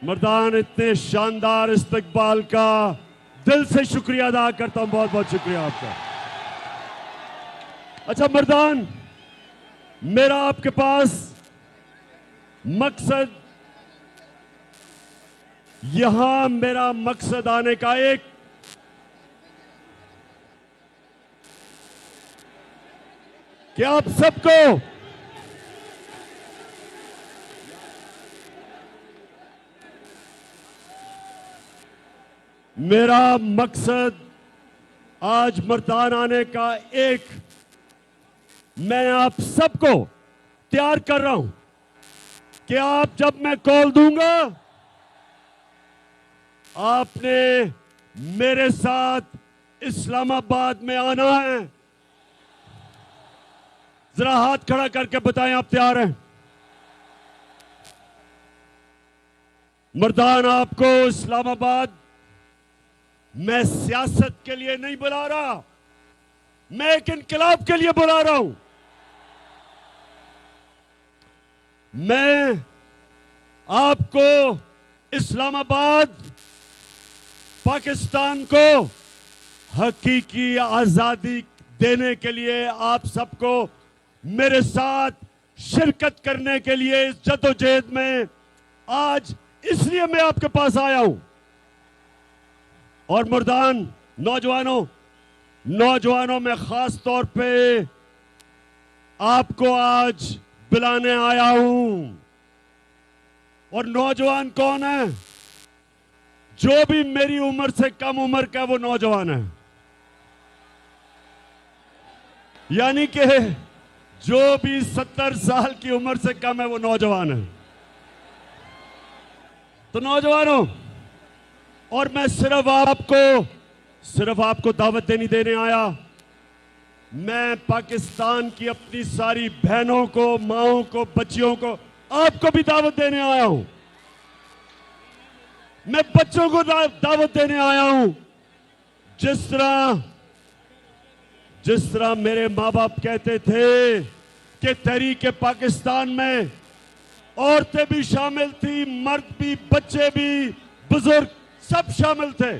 मर्दान, इतने शानदार इस्तकबाल का दिल से शुक्रिया अदा करता हूं। बहुत बहुत शुक्रिया आपका। अच्छा मर्दान, मेरा आपके पास मकसद, यहां मेरा मकसद आने का एक कि आप सबको मेरा मकसद आज मर्दान आने का एक, मैं आप सबको तैयार कर रहा हूं कि आप जब मैं कॉल दूंगा आपने मेरे साथ इस्लामाबाद में आना है। जरा हाथ खड़ा करके बताएं आप तैयार हैं। मर्दान, आपको इस्लामाबाद मैं सियासत के लिए नहीं बुला रहा, मैं एक इनकलाब के लिए बुला रहा हूं। मैं आपको इस्लामाबाद, पाकिस्तान को हकीकी आजादी देने के लिए आप सबको मेरे साथ शिरकत करने के लिए इस जद्दोजहद में आज इसलिए मैं आपके पास आया हूं। और मर्दान, नौजवानों में खास तौर पे आपको आज बुलाने आया हूं। और नौजवान कौन है? जो भी मेरी उम्र से कम उम्र का वो नौजवान है, यानी कि जो भी 70 साल की उम्र से कम है वो नौजवान है। तो नौजवानों, और मैं सिर्फ आपको दावत देने आया। मैं पाकिस्तान की अपनी सारी बहनों को, माओं को, बच्चियों को, आपको भी दावत देने आया हूं। मैं बच्चों को दावत देने आया हूं। जिस तरह मेरे माँ बाप कहते थे कि तहरीक पाकिस्तान में औरतें भी शामिल थी, मर्द भी, बच्चे भी, बुजुर्ग सब शामिल थे।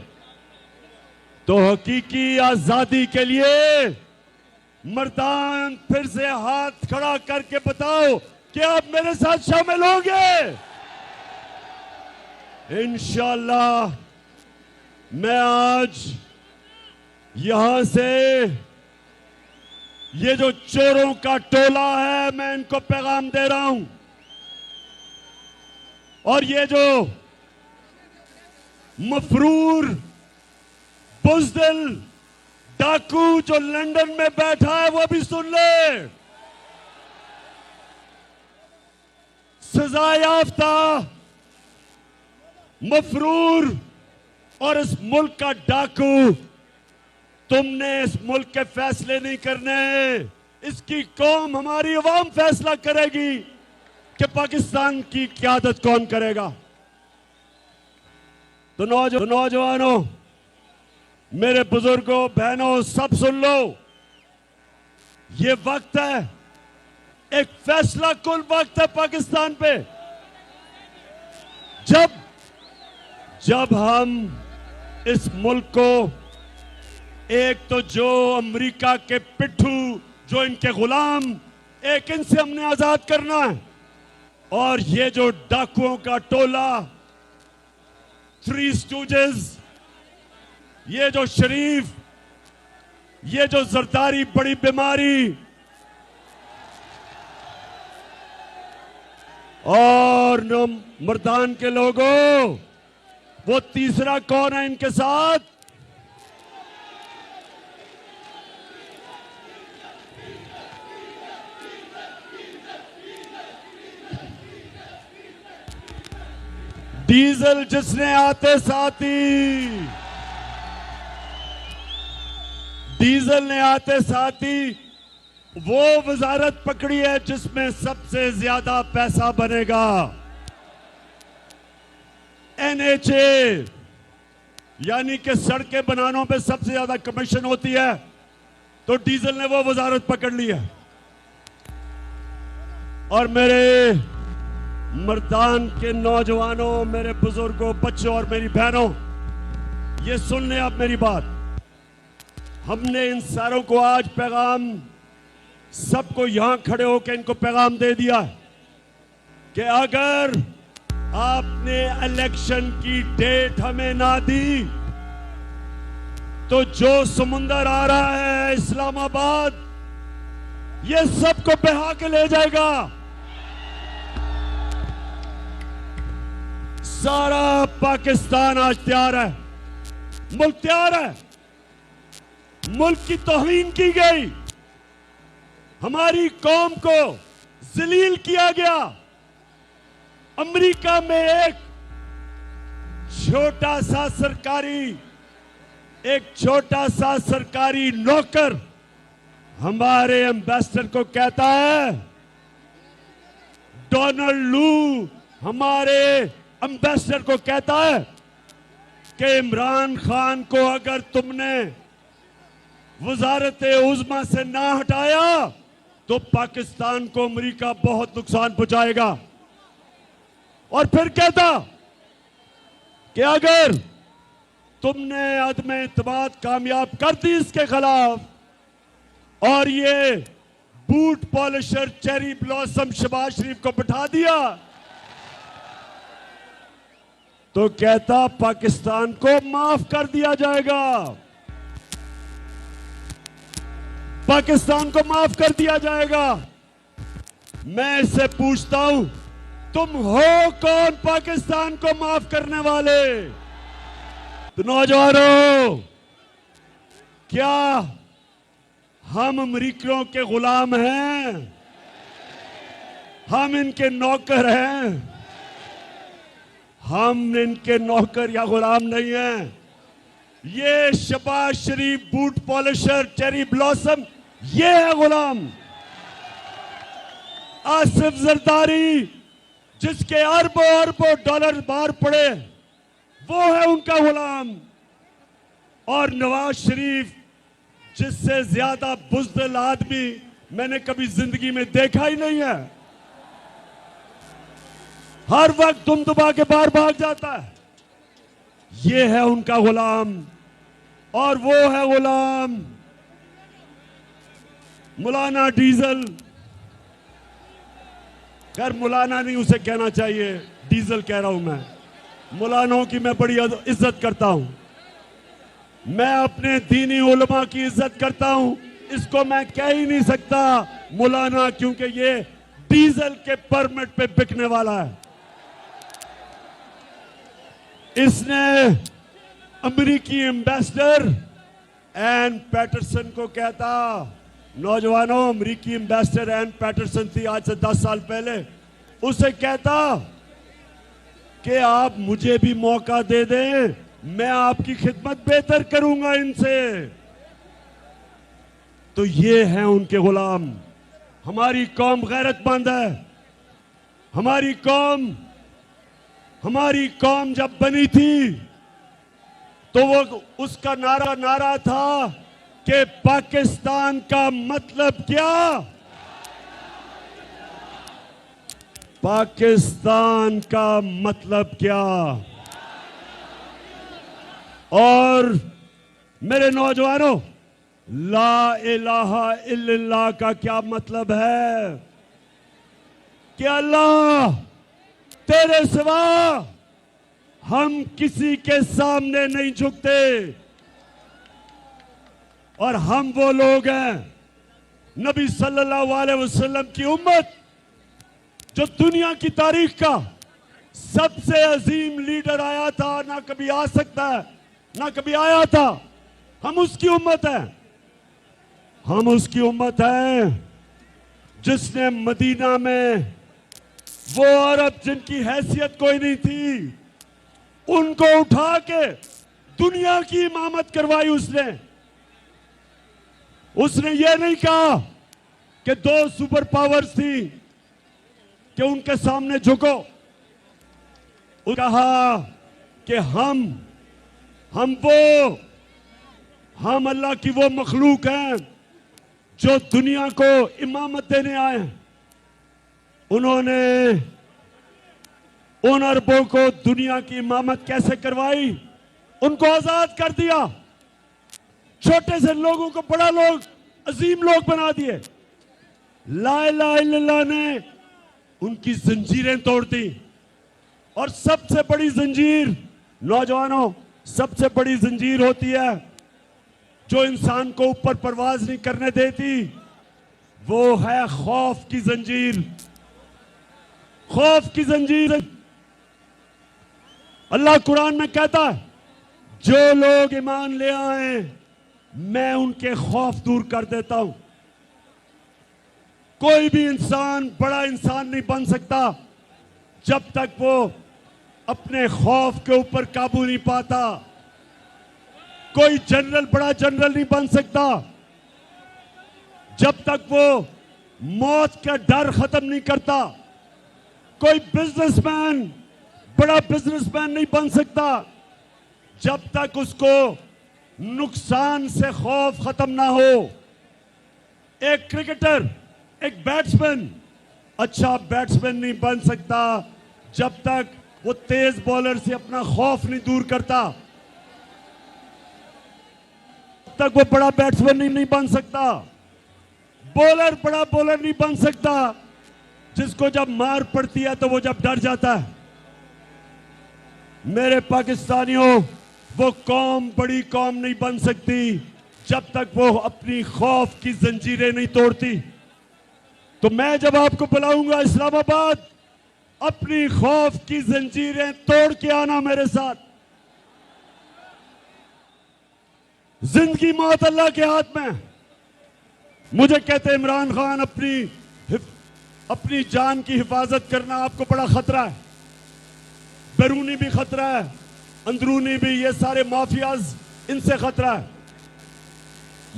तो हकीकी आजादी के लिए मर्दान, फिर से हाथ खड़ा करके बताओ कि आप मेरे साथ शामिल होंगे। इंशाअल्लाह मैं आज यहां से ये जो चोरों का टोला है, मैं इनको पैगाम दे रहा हूं। और ये जो मफरूर, बुज़दिल डाकू जो लंदन में बैठा है वो भी सुन ले। सजा याफ्ता मफरूर और इस मुल्क का डाकू, तुमने इस मुल्क के फैसले नहीं करने। इसकी कौम, हमारी अवाम फैसला करेगी कि पाकिस्तान की क़यादत कौन करेगा। तो नौजवानों, मेरे बुजुर्गों, बहनों, सब सुन लो। ये वक्त है, एक फैसला कुल वक्त है पाकिस्तान पे। जब हम इस मुल्क को, एक तो जो अमेरिका के पिट्ठू, जो इनके गुलाम, एक इनसे हमने आजाद करना है। और ये जो डाकुओं का टोला, थ्री स्टूजेस, ये जो शरीफ, ये जो जरदारी बड़ी बीमारी, और मर्दान के लोगों, वो तीसरा कौन है इनके साथ? डीजल जिसने आते साथ ही, डीजल ने आते साथ ही वो वजारत पकड़ी है जिसमें सबसे ज्यादा पैसा बनेगा। एनएचए, यानी कि सड़कें बनाने पे सबसे ज्यादा कमीशन होती है, तो डीजल ने वो वजारत पकड़ ली है। और मर्दान के नौजवानों, मेरे बुजुर्गों, बच्चों और मेरी बहनों, ये सुन लें आप मेरी बात। हमने इन सारों को आज पैगाम, सबको यहां खड़े होकर इनको पैगाम दे दिया कि अगर आपने इलेक्शन की डेट हमें ना दी तो जो समुंदर आ रहा है इस्लामाबाद, ये सबको बहा के ले जाएगा। सारा पाकिस्तान आज तैयार है, मुल्क तैयार है। मुल्क की तौहीन की गई, हमारी कौम को जलील किया गया। अमेरिका में एक छोटा सा सरकारी नौकर हमारे एम्बेसडर को कहता है, डोनाल्ड लू हमारे एम्बेसडर को कहता है कि इमरान खान को अगर तुमने वजारत उज़्मा से ना हटाया तो पाकिस्तान को अमेरिका बहुत नुकसान पहुंचाएगा। और फिर कहता कि अगर तुमने अदम इत्मीनान कामयाब कर दी इसके खिलाफ और ये boot polisher cherry blossom Shahbaz Sharif को बिठा दिया तो कहता पाकिस्तान को माफ कर दिया जाएगा, पाकिस्तान को माफ कर दिया जाएगा। मैं इससे पूछता हूं, तुम हो कौन पाकिस्तान को माफ करने वाले? तो नौजवानों, क्या हम अमेरिकियों के गुलाम हैं? हम इनके नौकर हैं? हम इनके नौकर या गुलाम नहीं हैं। ये शहबाज शरीफ, बूट पॉलिशर, चेरी ब्लॉसम, ये है गुलाम। आसिफ जरदारी जिसके अरबों अरबों डॉलर बाहर पड़े, वो है उनका गुलाम। और नवाज शरीफ जिससे ज्यादा बुज़दिल आदमी मैंने कभी जिंदगी में देखा ही नहीं है, हर वक्त दुम दुबा के बाहर भाग जाता है, ये है उनका गुलाम। और वो है गुलाम मौलाना डीजल। खैर मौलाना नहीं उसे कहना चाहिए, डीजल कह रहा हूं मैं। मौलानों की मैं बड़ी इज्जत करता हूं, मैं अपने दीनी उलमा की इज्जत करता हूं, इसको मैं कह ही नहीं सकता मौलाना, क्योंकि ये डीजल के परमिट पे बिकने वाला है। इसने अमेरिकी एम्बेसडर एन पैटरसन को कहता, नौजवानों, अमेरिकी एम्बेसडर एन पैटरसन थी आज से 10 साल पहले, उसे कहता कि आप मुझे भी मौका दे दें, मैं आपकी खिदमत बेहतर करूंगा इनसे। तो ये हैं उनके गुलाम। हमारी कौम गैरतमंद है। हमारी कौम जब बनी थी तो वो उसका नारा था कि पाकिस्तान का मतलब क्या? पाकिस्तान का मतलब क्या? और मेरे नौजवानों, ला इलाहा इल्लल्लाह का क्या मतलब है? कि अल्लाह तेरे सिवा हम किसी के सामने नहीं झुकते। और हम वो लोग हैं, नबी सल्लल्लाहु अलैहि वसल्लम की उम्मत, जो दुनिया की तारीख का सबसे अजीम लीडर आया था, ना कभी आ सकता है, ना कभी आया था। हम उसकी उम्मत हैं। हम उसकी उम्मत हैं जिसने मदीना में वो अरब जिनकी हैसियत कोई नहीं थी, उनको उठा के दुनिया की इमामत करवाई। उसने ये नहीं कहा कि 2 सुपर पावर्स थी कि उनके सामने झुको। वो कहा कि हम अल्लाह की वो मखलूक हैं जो दुनिया को इमामत देने आए हैं। उन्होंने उन अरबों को दुनिया की इमामत कैसे करवाई, उनको आजाद कर दिया, छोटे से लोगों को बड़ा लोग, अजीम लोग बना दिए। ला इलाहा इल्लल्लाह ने उनकी जंजीरें तोड़ दी। और सबसे बड़ी जंजीर, नौजवानों, सबसे बड़ी जंजीर होती है जो इंसान को ऊपर परवाज नहीं करने देती, वो है खौफ की जंजीर। खौफ की जंजीर। अल्लाह कुरान में कहता है, जो लोग ईमान ले आए मैं उनके खौफ दूर कर देता हूं। कोई भी इंसान बड़ा इंसान नहीं बन सकता जब तक वो अपने खौफ के ऊपर काबू नहीं पाता। कोई जनरल बड़ा जनरल नहीं बन सकता जब तक वो मौत का डर खत्म नहीं करता। कोई बिजनेसमैन बड़ा बिजनेसमैन नहीं बन सकता जब तक उसको नुकसान से खौफ खत्म ना हो। एक क्रिकेटर, एक बैट्समैन अच्छा बैट्समैन नहीं बन सकता जब तक वो तेज बॉलर से अपना खौफ नहीं दूर करता। तब तक वो बड़ा बैट्समैन नहीं बन सकता। बॉलर बड़ा बॉलर नहीं बन सकता जिसको जब मार पड़ती है तो वो जब डर जाता है। मेरे पाकिस्तानियों, वो कौम बड़ी कौम नहीं बन सकती जब तक वो अपनी खौफ की जंजीरें नहीं तोड़ती। तो मैं जब आपको बुलाऊंगा इस्लामाबाद, अपनी खौफ की जंजीरें तोड़ के आना मेरे साथ। जिंदगी मौत अल्लाह के हाथ में। मुझे कहते इमरान खान अपनी जान की हिफाजत करना आपको बड़ा खतरा है। बैरूनी भी खतरा है, अंदरूनी भी। ये सारे माफियाज, इनसे खतरा है।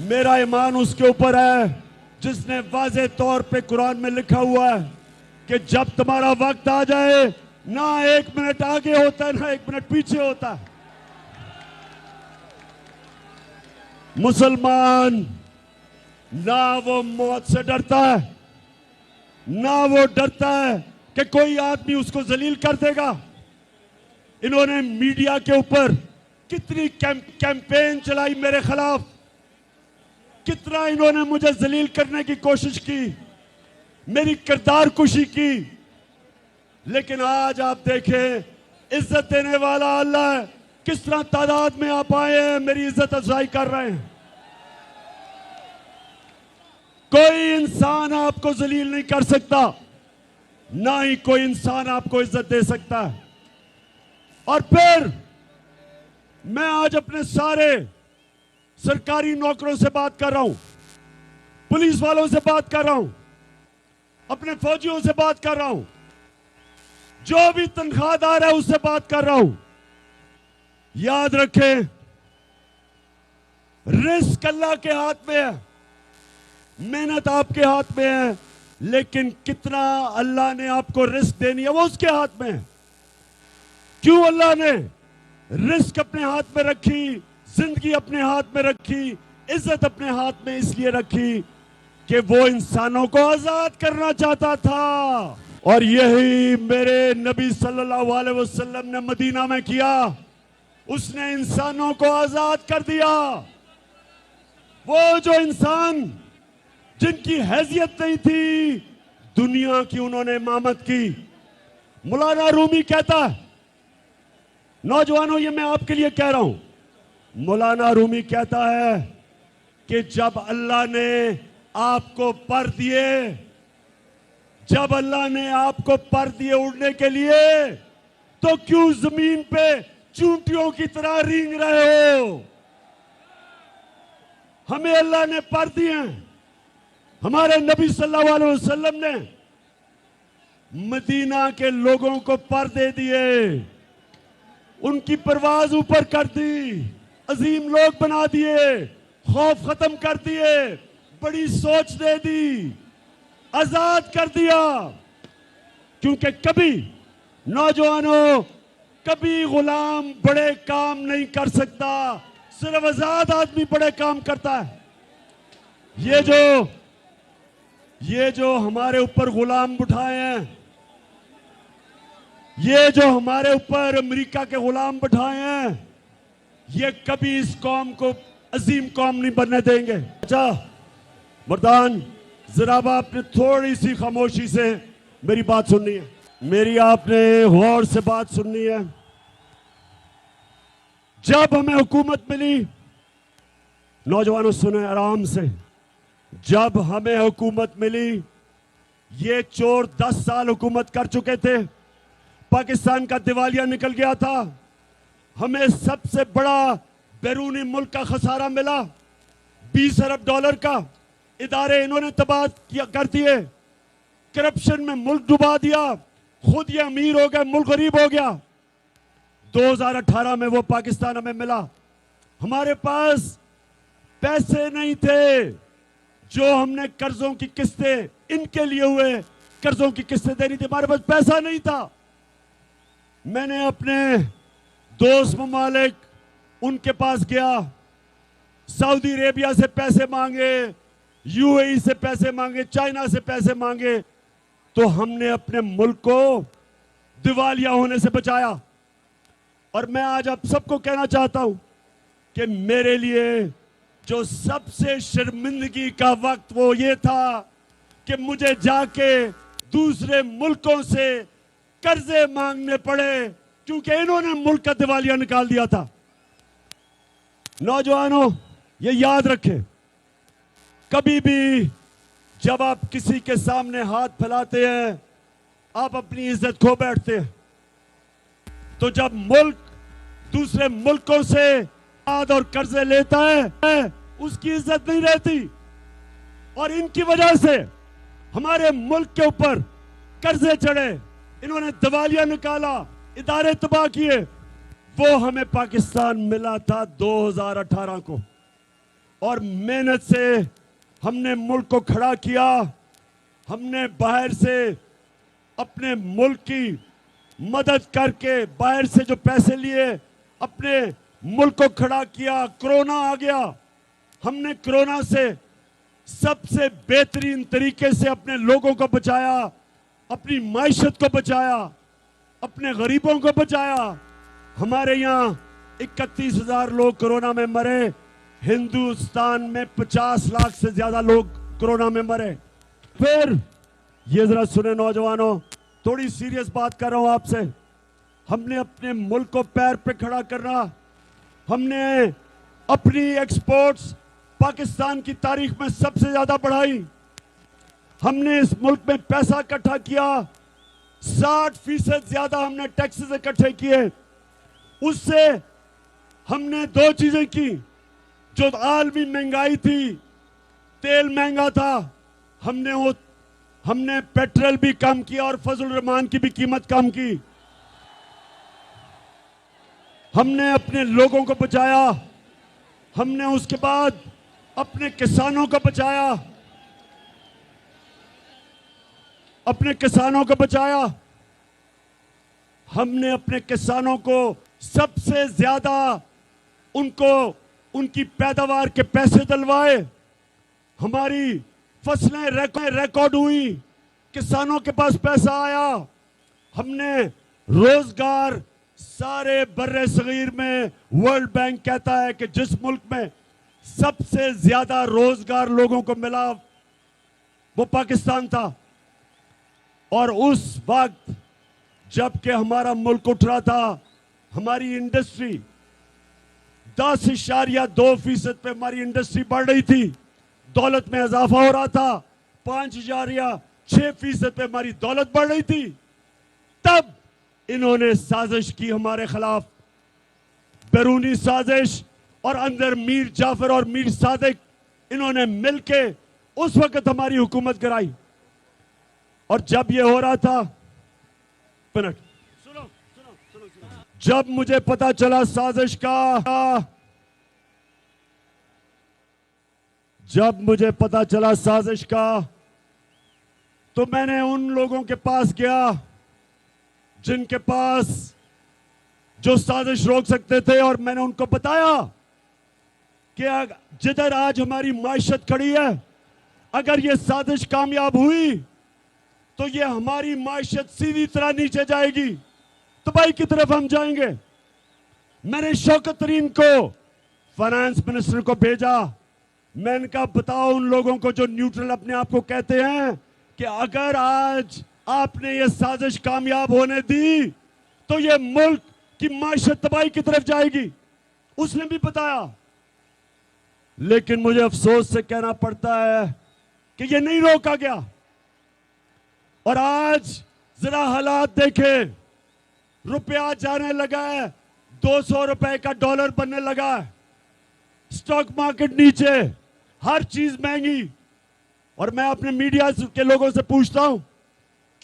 मेरा ईमान उसके ऊपर है जिसने वाज़े तौर पे कुरान में लिखा हुआ है कि जब तुम्हारा वक्त आ जाए, ना 1 मिनट आगे होता है ना 1 मिनट पीछे होता है। मुसलमान ना वो मौत से डरता है, ना वो डरता है कि कोई आदमी उसको जलील कर देगा। इन्होंने मीडिया के ऊपर कितनी कैंपेन चलाई मेरे खिलाफ, कितना इन्होंने मुझे जलील करने की कोशिश की, मेरी किरदार कुशी की। लेकिन आज आप देखें, इज्जत देने वाला अल्लाह है, किस तरह तादाद में आप आए हैं, मेरी इज्जत अफजाई कर रहे हैं। कोई इंसान आपको जलील नहीं कर सकता, ना ही कोई इंसान आपको इज्जत दे सकता है। और फिर मैं आज अपने सारे सरकारी नौकरों से बात कर रहा हूं, पुलिस वालों से बात कर रहा हूं, अपने फौजियों से बात कर रहा हूं, जो भी तनख्वाहदार है उससे बात कर रहा हूं। याद रखें, रिस्क अल्लाह के हाथ में है, मेहनत आपके हाथ में है, लेकिन कितना अल्लाह ने आपको रिस्क देनी है वो उसके हाथ में है। क्यों अल्लाह ने रिस्क अपने हाथ में रखी, जिंदगी अपने हाथ में रखी, इज्जत अपने हाथ में इसलिए रखी कि वो इंसानों को आजाद करना चाहता था। और यही मेरे नबी सल्लल्लाहु अलैहि वसल्लम ने मदीना में किया। उसने इंसानों को आजाद कर दिया। वो जो इंसान जिनकी हैसियत नहीं थी, दुनिया की उन्होंने इमामत की। मौलाना रूमी कहता है, नौजवानों ये मैं आपके लिए कह रहा हूं, मौलाना रूमी कहता है कि जब अल्लाह ने आपको पर दिए, जब अल्लाह ने आपको पर दिए उड़ने के लिए, तो क्यों जमीन पे चूंटियों की तरह रेंग रहे हो? हमें अल्लाह ने पर दिए हैं। हमारे नबी सल्लल्लाहु अलैहि वसल्लम ने मदीना के लोगों को पर दे दिए, उनकी परवाज ऊपर कर दी, अजीम लोग बना दिए, खौफ खत्म कर दिए, बड़ी सोच दे दी, आजाद कर दिया। क्योंकि कभी नौजवानों, कभी गुलाम बड़े काम नहीं कर सकता, सिर्फ आजाद आदमी बड़े काम करता है। ये जो हमारे ऊपर गुलाम उठाए हैं, ये जो हमारे ऊपर अमेरिका के गुलाम बैठाए हैं, ये कभी इस कौम को अजीम कौम नहीं बनने देंगे। अच्छा मर्दान, जरा आपने थोड़ी सी खामोशी से मेरी बात सुननी है, मेरी आपने गौर से बात सुननी है। जब हमें हुकूमत मिली, नौजवानों सुने आराम से, जब हमें हुकूमत मिली, ये चोर 10 साल हुकूमत कर चुके थे, पाकिस्तान का दिवालिया निकल गया था, हमें सबसे बड़ा बैरूनी मुल्क का खसारा मिला, 20 अरब डॉलर का। इदारे इन्होंने तबाह कर दिए, करप्शन में मुल्क डुबा दिया, खुद ये अमीर हो गए, मुल्क गरीब हो गया। 2018 में वो पाकिस्तान हमें मिला, हमारे पास पैसे नहीं थे, जो हमने कर्जों की किस्तें, इनके लिए हुए कर्जों की किस्तें देनी थी, हमारे पास पैसा नहीं था। मैंने अपने दोस्त ममालिक, उनके पास गया, सऊदी अरेबिया से पैसे मांगे, यूएई से पैसे मांगे, चाइना से पैसे मांगे, तो हमने अपने मुल्क को दिवालिया होने से बचाया। और मैं आज आप सबको कहना चाहता हूं कि मेरे लिए जो सबसे शर्मिंदगी का वक्त वो ये था कि मुझे जाके दूसरे मुल्कों से कर्जे मांगने पड़े, क्योंकि इन्होंने मुल्क का दिवालिया निकाल दिया था। नौजवानों, ये याद रखें, कभी भी जब आप किसी के सामने हाथ फैलाते हैं, आप अपनी इज्जत खो बैठते हैं। तो जब मुल्क दूसरे मुल्कों से याद और कर्जे लेता है, उसकी इज्जत नहीं रहती। और इनकी वजह से हमारे मुल्क के ऊपर कर्जे चढ़े, इन्होंने दिवालिया निकाला, इदारे तबाह किए। वो हमें पाकिस्तान मिला था 2018 को, और मेहनत से हमने मुल्क को खड़ा किया। हमने बाहर से अपने मुल्क की मदद करके, बाहर से जो पैसे लिए, अपने मुल्क को खड़ा किया। कोरोना आ गया, हमने कोरोना से सबसे बेहतरीन तरीके से अपने लोगों को बचाया, अपनी माइशत को बचाया, अपने गरीबों को बचाया। हमारे यहाँ 31,000 लोग कोरोना में मरे, हिंदुस्तान में 50 लाख से ज्यादा लोग कोरोना में मरे। फिर ये जरा सुने नौजवानों, थोड़ी सीरियस बात कर रहा हूं आपसे, हमने अपने मुल्क को पैर पे खड़ा करना, हमने अपनी एक्सपोर्ट्स पाकिस्तान की तारीख में सबसे ज्यादा बढ़ाई। हमने इस मुल्क में पैसा इकट्ठा किया, 60% ज्यादा हमने टैक्सेस इकट्ठे किए। उससे हमने दो चीजें की, जो आलमी महंगाई थी, तेल महंगा था, हमने पेट्रोल भी कम किया और फजल रहमान की भी कीमत कम की। हमने अपने लोगों को बचाया, हमने उसके बाद अपने किसानों को बचाया, अपने किसानों को बचाया। हमने अपने किसानों को सबसे ज्यादा उनको उनकी पैदावार के पैसे दिलवाए। हमारी फसलें रिकॉर्ड हुई, किसानों के पास पैसा आया। हमने रोजगार सारे बर्रे सगीर में, वर्ल्ड बैंक कहता है कि जिस मुल्क में सबसे ज्यादा रोजगार लोगों को मिला वो पाकिस्तान था। और उस वक्त जबकि हमारा मुल्क उठ रहा था, हमारी इंडस्ट्री 10.2% पे हमारी इंडस्ट्री बढ़ रही थी, दौलत में इजाफा हो रहा था, 5.6% पे हमारी दौलत बढ़ रही थी। तब इन्होंने साजिश की हमारे खिलाफ, बैरूनी साजिश, और अंदर मीर जाफर और मीर सादिक इन्होंने मिलके उस वक्त हमारी हुकूमत गिराई। और जब ये हो रहा था, मिनट सुनो, जब मुझे पता चला साजिश का, जब मुझे पता चला साजिश का, तो मैंने उन लोगों के पास गया जिनके पास जो साजिश रोक सकते थे, और मैंने उनको बताया कि जिधर आज हमारी माइशत खड़ी है, अगर ये साजिश कामयाब हुई तो ये हमारी माइशत सीधी तरह नीचे जाएगी। तबाही की तरफ हम जाएंगे। मैंने शौकत तरीन को, फाइनेंस मिनिस्टर को भेजा। मैंने कहा बताओ उन लोगों को जो न्यूट्रल अपने आप को कहते हैं कि अगर आज आपने ये साजिश कामयाब होने दी तो ये मुल्क की माशत तबाही की तरफ जाएगी। उसने भी बताया, लेकिन मुझे अफसोस से कहना पड़ता है कि ये नहीं रोका गया। और आज जरा हालात देखें, रुपया जाने लगा है, 200 रुपए का डॉलर बनने लगा है, स्टॉक मार्केट नीचे, हर चीज महंगी। और मैं अपने मीडिया के लोगों से पूछता हूं,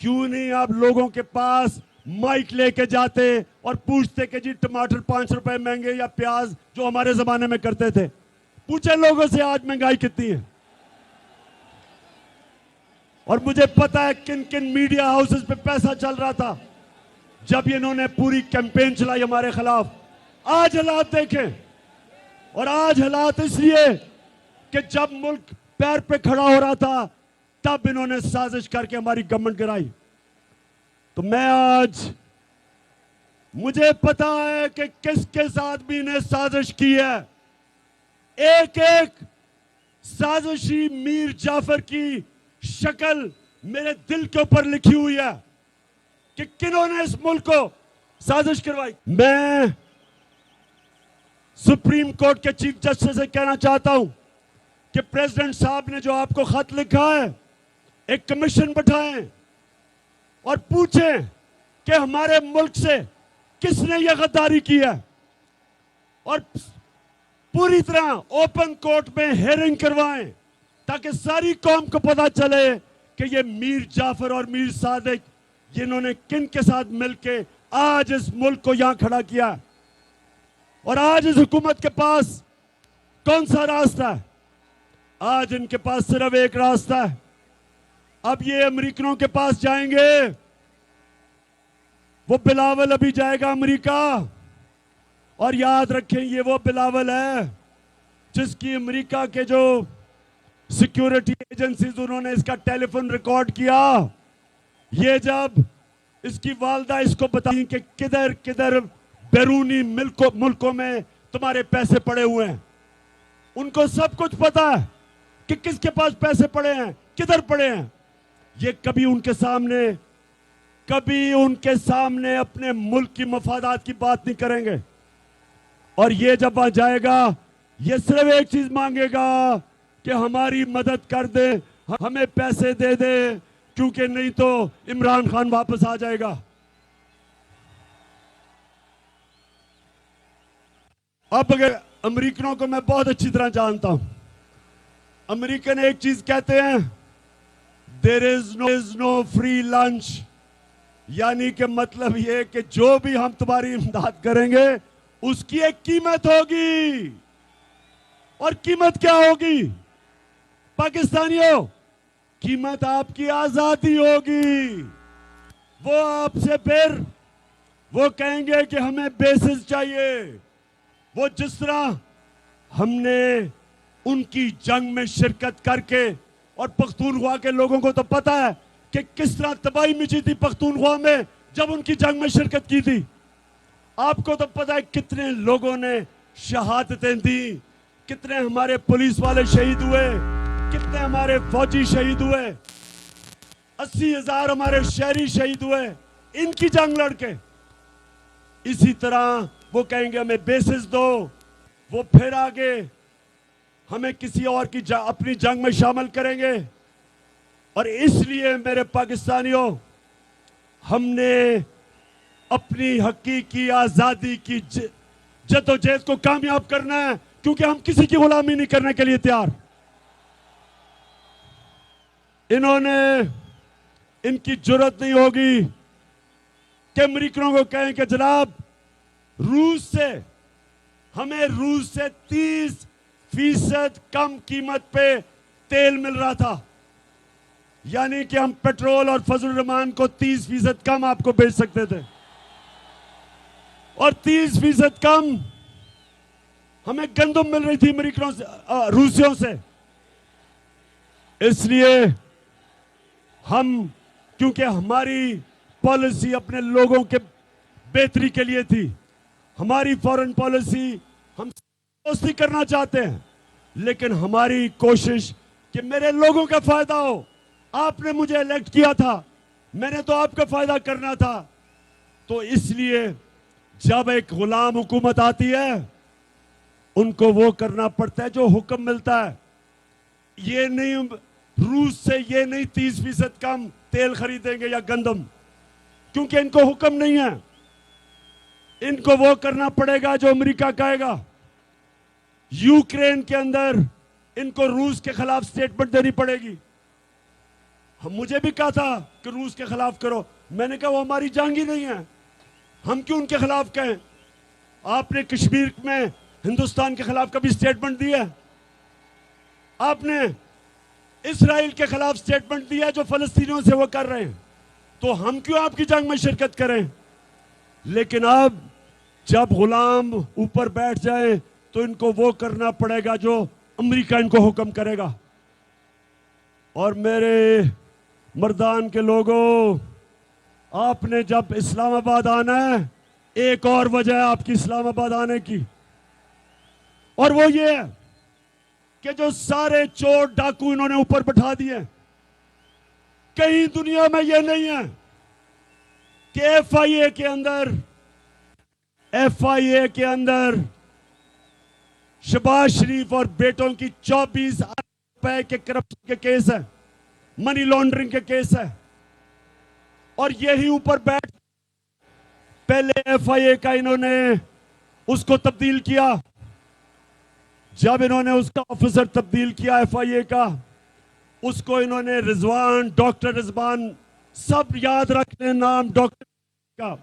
क्यों नहीं आप लोगों के पास माइक लेके जाते और पूछते कि जी टमाटर 5 रुपए महंगे या प्याज जो हमारे जमाने में करते थे। पूछे लोगों से आज महंगाई कितनी है। और मुझे पता है किन किन मीडिया हाउसेस पे पैसा चल रहा था जब इन्होंने पूरी कैंपेन चलाई हमारे खिलाफ। आज हालात देखें, और आज हालात इसलिए कि जब मुल्क पैर पे खड़ा हो रहा था तब इन्होंने साजिश करके हमारी गवर्नमेंट गिराई। तो मैं आज, मुझे पता है कि किस किस आदमी ने साजिश की है। एक एक साजिशी मीर जाफर की शक्ल मेरे दिल के ऊपर लिखी हुई है कि किन्होंने इस मुल्क को साजिश करवाई। मैं सुप्रीम कोर्ट के चीफ जस्टिस से कहना चाहता हूं कि प्रेसिडेंट साहब ने जो आपको खत लिखा है, एक कमीशन बैठाएं और पूछें कि हमारे मुल्क से किसने यह गद्दारी की है, और पूरी तरह ओपन कोर्ट में हेयरिंग करवाएं ताकि सारी कौम को पता चले कि ये मीर जाफर और मीर सादिक जिन्होंने किन के साथ मिलकर आज इस मुल्क को यहां खड़ा किया। और आज इस हुकूमत के पास कौन सा रास्ता है? आज इनके पास सिर्फ एक रास्ता है। अब ये अमेरिकनों के पास जाएंगे, वो बिलावल अभी जाएगा अमेरिका, और याद रखें ये वो बिलावल है जिसकी अमेरिका के जो सिक्योरिटी एजेंसीज उन्होंने इसका टेलीफोन रिकॉर्ड किया। ये जब इसकी वालदा इसको बताई कि किधर किधर बैरूनी मुल्कों में तुम्हारे पैसे पड़े हुए हैं, उनको सब कुछ पता है कि किसके पास पैसे पड़े हैं, किधर पड़े हैं। ये कभी उनके सामने अपने मुल्क की मफादात की बात नहीं करेंगे। और ये जब वहां जाएगा, ये सिर्फ एक चीज मांगेगा कि हमारी मदद कर दे, हमें पैसे दे दे, क्योंकि नहीं तो इमरान खान वापस आ जाएगा। अब अगर अमेरिकनों को मैं बहुत अच्छी तरह जानता हूं। अमेरिकन एक चीज कहते हैं, there is no free lunch, यानी कि मतलब ये कि जो भी हम तुम्हारी इमदाद करेंगे उसकी एक कीमत होगी। और कीमत क्या होगी पाकिस्तानियों? कीमत आपकी आजादी होगी। वो आपसे फिर वो कहेंगे कि हमें बेसिस चाहिए। वो जिस तरह हमने उनकी जंग में शिरकत करके, और पख्तूनख्वा के लोगों को तो पता है कि किस तरह तबाही मची थी पख्तूनख्वा में जब उनकी जंग में शिरकत की थी। आपको तो पता है कितने लोगों ने शहादतें दी, कितने हमारे पुलिस वाले शहीद हुए, कितने हमारे फौजी शहीद हुए, 80,000 हमारे शहरी शहीद हुए इनकी जंग लड़के। इसी तरह वो कहेंगे हमें बेसिस दो, वो फिर आगे हमें किसी और की अपनी जंग में शामिल करेंगे। और इसलिए मेरे पाकिस्तानियों, हमने अपनी हकीकी आजादी की जद्दोजहद को कामयाब करना है, क्योंकि हम किसी की गुलामी नहीं करने के लिए तैयार। इनकी जरूरत नहीं होगी कि अमेरिकनों को कहें कि जनाब हमें रूस से 30% कम कीमत पे तेल मिल रहा था, यानी कि हम पेट्रोल और फजल रहमान को 30% कम आपको बेच सकते थे, और 30% कम हमें गंदम मिल रही थी अमेरिकनों से, रूसियों से। इसलिए क्योंकि हमारी पॉलिसी अपने लोगों के बेहतरी के लिए थी। हमारी फॉरेन पॉलिसी हम दोस्ती करना चाहते हैं, लेकिन हमारी कोशिश कि मेरे लोगों का फायदा हो। आपने मुझे इलेक्ट किया था, मैंने तो आपका फायदा करना था। तो इसलिए जब एक गुलाम हुकूमत आती है, उनको वो करना पड़ता है जो हुक्म मिलता है। ये नहीं, रूस से ये नहीं 30% कम तेल खरीदेंगे या गंदम, क्योंकि इनको हुक्म नहीं है। इनको वो करना पड़ेगा जो अमेरिका कहेगा। यूक्रेन के अंदर इनको रूस के खिलाफ स्टेटमेंट देनी पड़ेगी। मुझे भी कहा था कि रूस के खिलाफ करो, मैंने कहा वो हमारी जंग ही नहीं है, हम क्यों उनके खिलाफ कहें। आपने कश्मीर में हिंदुस्तान के खिलाफ कभी स्टेटमेंट दिया? आपने इजराइल के खिलाफ स्टेटमेंट दिया जो फलस्तीनियों से वो कर रहे हैं, तो हम क्यों आपकी जंग में शिरकत करें। लेकिन अब जब गुलाम ऊपर बैठ जाए तो इनको वो करना पड़ेगा जो अमेरिका इनको हुक्म करेगा। और मेरे मर्दान के लोगों, आपने जब इस्लामाबाद आना है, एक और वजह है आपकी इस्लामाबाद आने की, और वो ये है कि जो सारे चोर डाकू इन्होंने ऊपर बैठा दिए। कहीं दुनिया में ये नहीं है कि एफआईए के अंदर शहबाज शरीफ और बेटों की 24 अरब रुपए के करप्शन के केस है, मनी लॉन्ड्रिंग के केस है, और यही ऊपर बैठ पहले एफआईए का इन्होंने उसको तब्दील किया। जब इन्होंने उसका ऑफिसर तब्दील किया एफआईए का, उसको इन्होंने रिजवान, डॉक्टर रिजवान, सब याद रख लें नाम डॉक्टर का,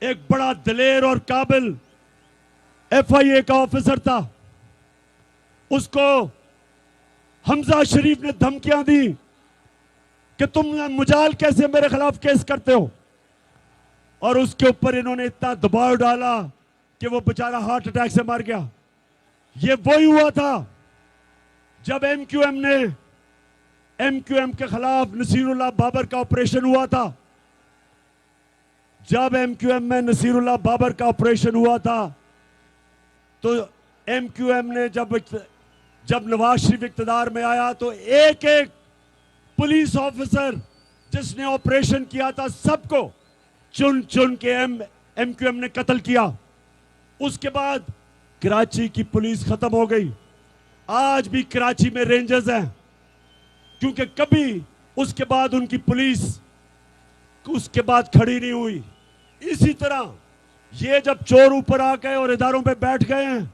एक बड़ा दिलेर और काबिल एफआईए का ऑफिसर था। उसको हमजा शरीफ ने धमकियां दी कि तुम मुजाल कैसे मेरे खिलाफ केस करते हो, और उसके ऊपर इन्होंने इतना दबाव डाला कि वो बेचारा हार्ट अटैक से मर गया। ये वही हुआ था जब एमक्यूएम के खिलाफ नसीरुल्लाह बाबर का ऑपरेशन हुआ था। जब एमक्यूएम में नसीरुल्लाह बाबर का ऑपरेशन हुआ था, तो एमक्यूएम ने जब नवाज शरीफ इक्तदार में आया, तो एक एक पुलिस ऑफिसर जिसने ऑपरेशन किया था, सबको चुन चुन के एमक्यूएम ने कत्ल किया। उसके बाद कराची की पुलिस खत्म हो गई। आज भी कराची में रेंजर्स हैं, क्योंकि कभी उसके बाद उनकी पुलिस उसके बाद खड़ी नहीं हुई। इसी तरह ये जब चोर ऊपर आ गए और इदारों पे बैठ गए हैं,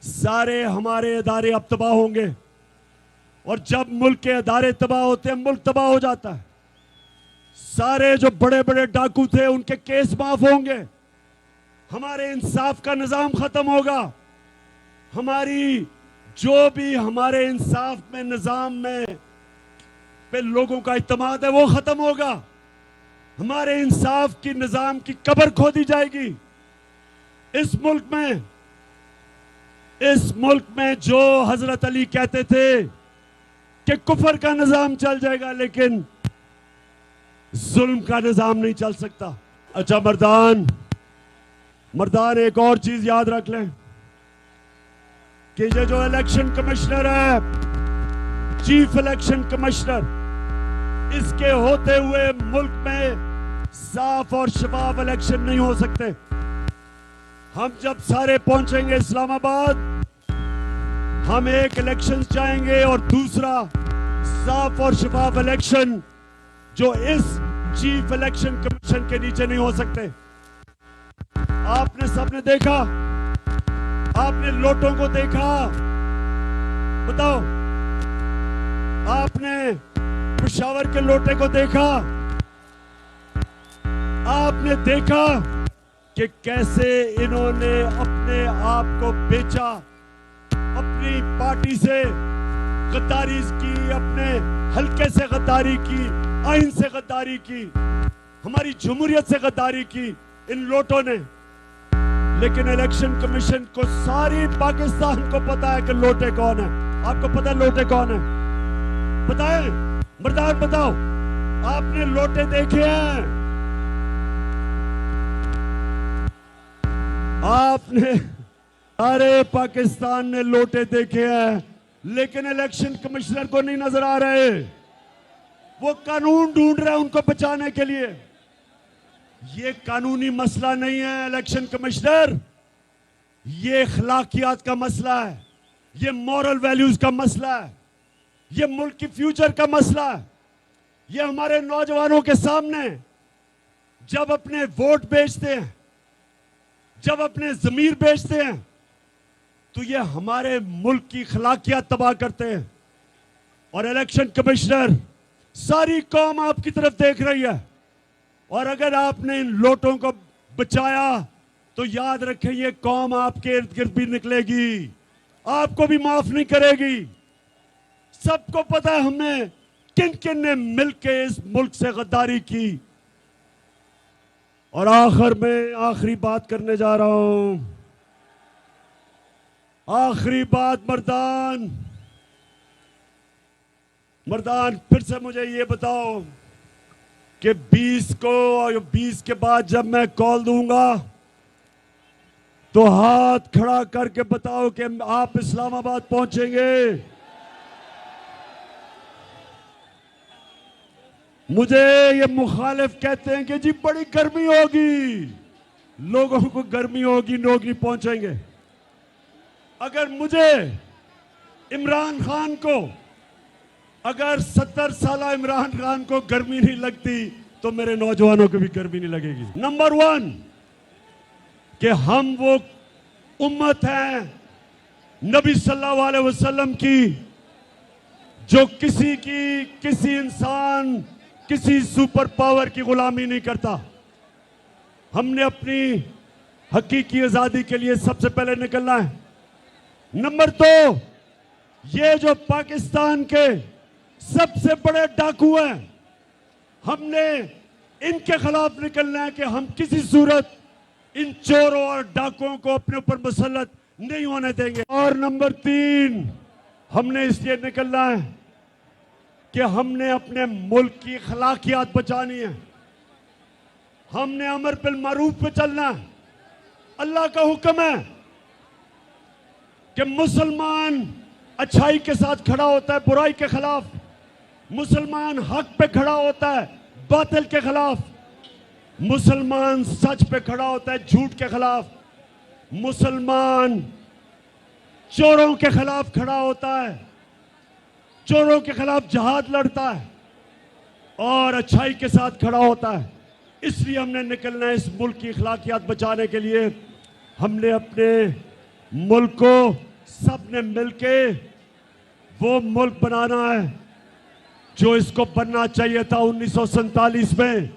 सारे हमारे इदारे अब तबाह होंगे, और जब मुल्क के इदारे तबाह होते हैं, मुल्क तबाह हो जाता है। सारे जो बड़े बड़े डाकू थे उनके केस माफ होंगे, हमारे इंसाफ का निजाम खत्म होगा, हमारी जो भी हमारे इंसाफ में निजाम में पे लोगों का इत्मीनान है वो खत्म होगा, हमारे इंसाफ की निजाम की कब्र खोदी जाएगी। इस मुल्क में जो हजरत अली कहते थे कि कुफर का निजाम चल जाएगा, लेकिन जुल्म का निजाम नहीं चल सकता। अच्छा मर्दान एक और चीज याद रख लें कि ये जो इलेक्शन कमिश्नर है, चीफ इलेक्शन कमिश्नर, इसके होते हुए मुल्क में साफ और शफाफ इलेक्शन नहीं हो सकते। हम जब सारे पहुंचेंगे इस्लामाबाद, हम एक इलेक्शन चाहेंगे और दूसरा साफ और शफाफ इलेक्शन जो इस चीफ इलेक्शन कमीशन के नीचे नहीं हो सकते। आपने सबने देखा, आपने लोटों को देखा, बताओ, आपने पेशावर के लोटे को देखा, आपने देखा कि कैसे इन्होंने अपने आप को बेचा, अपनी पार्टी से गद्दारी की, अपने हल्के से गद्दारी की, आइन से गद्दारी की, हमारी जमहूरियत से गद्दारी की इन लोटों ने। लेकिन इलेक्शन कमीशन को, सारी पाकिस्तान को पता है कि लोटे कौन है। आपको पता है लोटे कौन है? बताएं, मर्दान बताओ, आपने लोटे देखे हैं? आपने सारे पाकिस्तान ने लोटे देखे हैं, लेकिन इलेक्शन कमिश्नर को नहीं नजर आ रहे। वो कानून ढूंढ रहे हैं उनको बचाने के लिए। ये कानूनी मसला नहीं है इलेक्शन कमिश्नर, ये अखलाकियात का मसला है, ये मॉरल वैल्यूज का मसला है, ये मुल्क की फ्यूचर का मसला है। ये हमारे नौजवानों के सामने जब अपने वोट बेचते हैं, जब अपने जमीर बेचते हैं, तो ये हमारे मुल्क की अखलाकियात तबाह करते हैं। और इलेक्शन कमिश्नर, सारी कौम आपकी तरफ देख रही है, और अगर आपने इन लोटों को बचाया तो याद रखें ये कौम आपके इर्द गिर्द भी निकलेगी, आपको भी माफ नहीं करेगी। सबको पता है हमने किन किन ने मिलकर इस मुल्क से गद्दारी की। और आखिर में आखिरी बात करने जा रहा हूं, आखिरी बात। मर्दान फिर से मुझे ये बताओ कि 20 को और 20 के बाद जब मैं कॉल दूंगा तो हाथ खड़ा करके बताओ कि आप इस्लामाबाद पहुंचेंगे। मुझे ये मुखालिफ कहते हैं कि जी बड़ी गर्मी होगी, लोगों को गर्मी होगी, लोग नहीं पहुंचेंगे। अगर मुझे इमरान खान को, अगर 70 साल इमरान खान को गर्मी नहीं लगती तो मेरे नौजवानों को भी गर्मी नहीं लगेगी। नंबर 1 कि हम वो उम्मत हैं नबी सल्लल्लाहु अलैहि वसल्लम की, जो किसी इंसान, किसी सुपर पावर की गुलामी नहीं करता। हमने अपनी हकीकी आजादी के लिए सबसे पहले निकलना है। नंबर 2, ये जो पाकिस्तान के सबसे बड़े डाकू हैं, हमने इनके खिलाफ निकलना है कि हम किसी सूरत इन चोरों और डाकुओं को अपने ऊपर मुसल्लत नहीं होने देंगे। और नंबर 3, हमने इसलिए निकलना है कि हमने अपने मुल्क की अखलाकियात बचानी है। हमने अमर बिल मारूफ पे चलना है। अल्लाह का हुक्म है कि मुसलमान अच्छाई के साथ खड़ा होता है बुराई के खिलाफ, मुसलमान हक पे खड़ा होता है बातिल के खिलाफ, मुसलमान सच पे खड़ा होता है झूठ के खिलाफ, मुसलमान चोरों के खिलाफ खड़ा होता है, चोरों के खिलाफ जहाद लड़ता है और अच्छाई के साथ खड़ा होता है। इसलिए हमने निकलना है इस मुल्क की अखलाकियात बचाने के लिए। हमने अपने मुल्क को सबने मिलके वो मुल्क बनाना है जो इसको बनना चाहिए था 1947 में।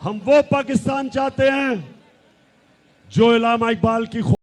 हम वो पाकिस्तान चाहते हैं जो इलामा इकबाल की